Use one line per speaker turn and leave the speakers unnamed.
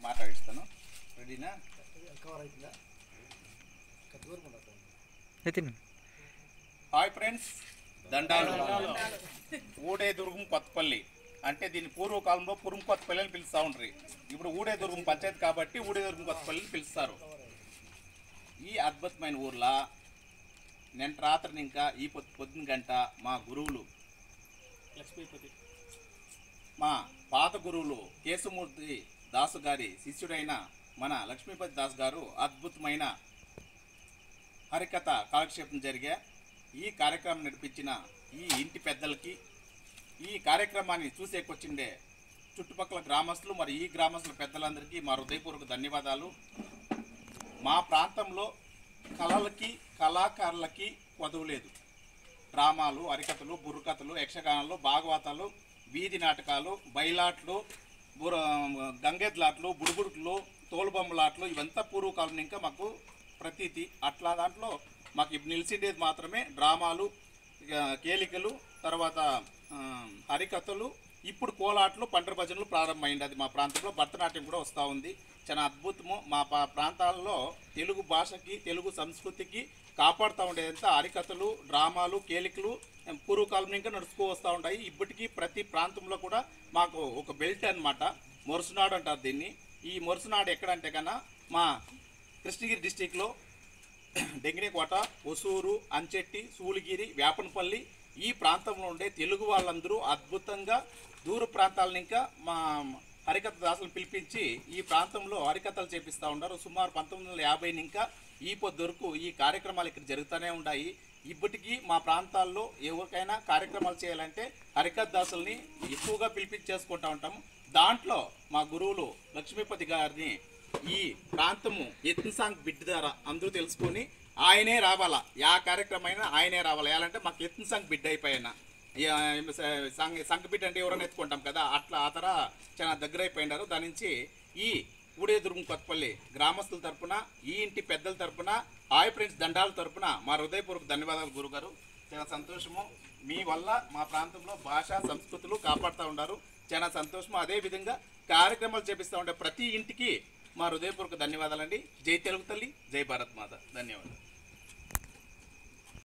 మాట్లాడిస్తాను. రెడీనా? Hi friends, దండాలు. ఊడేదుర్గం కొత్తపల్లి అంటే దీని పూర్వకాలంలో పురుం కొత్తపల్లి అని పిలుస్తూ ఉంటారు. ఇప్పుడు ఊడేదుర్గం పంచాయతీ కాబట్టి ఊడేదుర్గం కొత్తపల్లిని పిలుస్తారు. ఈ అద్భుతమైన ఊర్లో నేను రాత్రిని ఇంకా ఈ పొద్దున గంట మా గురువులు లక్ష్మీపతి, మా పాత గురువులు కేశమూర్తి దాసు గారి శిష్యుడైన మన లక్ష్మీపతి దాస్ గారు అద్భుతమైన హరికథ కాలక్షేపం జరిగా. ఈ కార్యక్రమం నడిపించిన ఈ ఇంటి పెద్దలకి, ఈ కార్యక్రమాన్ని చూసేకొచ్చిండే చుట్టుపక్కల గ్రామస్తులు మరి ఈ గ్రామస్తుల పెద్దలందరికీ మా హృదయపూర్వక ధన్యవాదాలు. మా ప్రాంతంలో కళలకి కళాకారులకి కొదవు లేదు. డ్రామాలు, హరికథలు, బుర్రకథలు, యక్షగానాలు, భాగవతాలు, వీధి నాటకాలు, బయలాట్లు, గంగెద్లాట్లు, బుడుగుడుకులు, తోలుబొమ్మలాట్లు ఇవంతా పూర్వకాలం ఇంకా మాకు ప్రతీతి. అట్లా దాంట్లో మాకు ఇప్పుడు నిలిచిండేది మాత్రమే డ్రామాలు, కేలికలు, తర్వాత హరికథలు, ఇప్పుడు కోలాట్లు, పంటర భజనలు ప్రారంభమైంది. అది మా ప్రాంతంలో భరతనాట్యం కూడా వస్తూ ఉంది. చాలా అద్భుతము. మా ప్రాంతాల్లో తెలుగు భాషకి, తెలుగు సంస్కృతికి కాపాడుతూ ఉండేదంతా హరికథలు, డ్రామాలు, కేలికలు పూర్వకాలం ఇంకా నడుచుకో వస్తూ ఉంటాయి. ఇప్పటికీ ప్రతి ప్రాంతంలో కూడా మాకు ఒక బెల్ట్ అనమాట, మొరసునాడు అంటారు దీన్ని. ఈ మొరసునాడు ఎక్కడంటే కన్నా మా కృష్ణగిరి డిస్టిక్లో డెంగినేకోట, ఒసూరు, అంచెట్టి, సూలిగిరి, వేపనపల్లి ఈ ప్రాంతంలో ఉండే తెలుగు వాళ్ళందరూ అద్భుతంగా దూర ప్రాంతాలను ఇంకా మా హరికథ దాసులు పిలిపించి ఈ ప్రాంతంలో హరికథలు చేపిస్తూ ఉన్నారు. సుమారు 1950 ఇంకా ఈ పొద్దురకు ఈ కార్యక్రమాలు ఇక్కడ జరుగుతూనే ఉన్నాయి. ఇప్పటికీ మా ప్రాంతాల్లో ఎవరికైనా కార్యక్రమాలు చేయాలంటే హరికథ దాసుల్ని ఎక్కువగా పిలిపించి చేసుకుంటూ ఉంటాము. దాంట్లో మా గురువులు లక్ష్మీపతి గారిని ఈ ప్రాంతము ఎత్నసాంగ్ బిడ్డ ద్వారా అందరూ తెలుసుకొని ఆయనే రావాలా, యా కార్యక్రమం అయినా ఆయనే రావాలా. ఎలాంటే మాకు ఎత్నసాంగ్ బిడ్డ అయిపోయినా సంఘ బిడ్డ అంటే ఎవరైనా ఎత్తుకుంటాం కదా, అట్లా ఆ తర చాలా దగ్గర అయిపోయినారు. దాని నుంచి ఈ ఊడేదుర్గం కొత్తపల్లి గ్రామస్తుల తరపున, ఈ ఇంటి పెద్దల తరపున, హాయ్ ఫ్రెండ్స్ దండాల తరపున మా హృదయపూర్వక ధన్యవాదాలు గురుగారు. చాలా సంతోషము. మీ వల్ల మా ప్రాంతంలో భాష సంస్కృతులు కాపాడుతూ ఉన్నారు. చాలా సంతోషము. అదేవిధంగా కార్యక్రమాలు చేపిస్తూ ఉండే ప్రతి ఇంటికి మా హృదయపూర్వక ధన్యవాదాలండి. జై తెలుగు తల్లి, జై భారత్ మాత. ధన్యవాదాలు.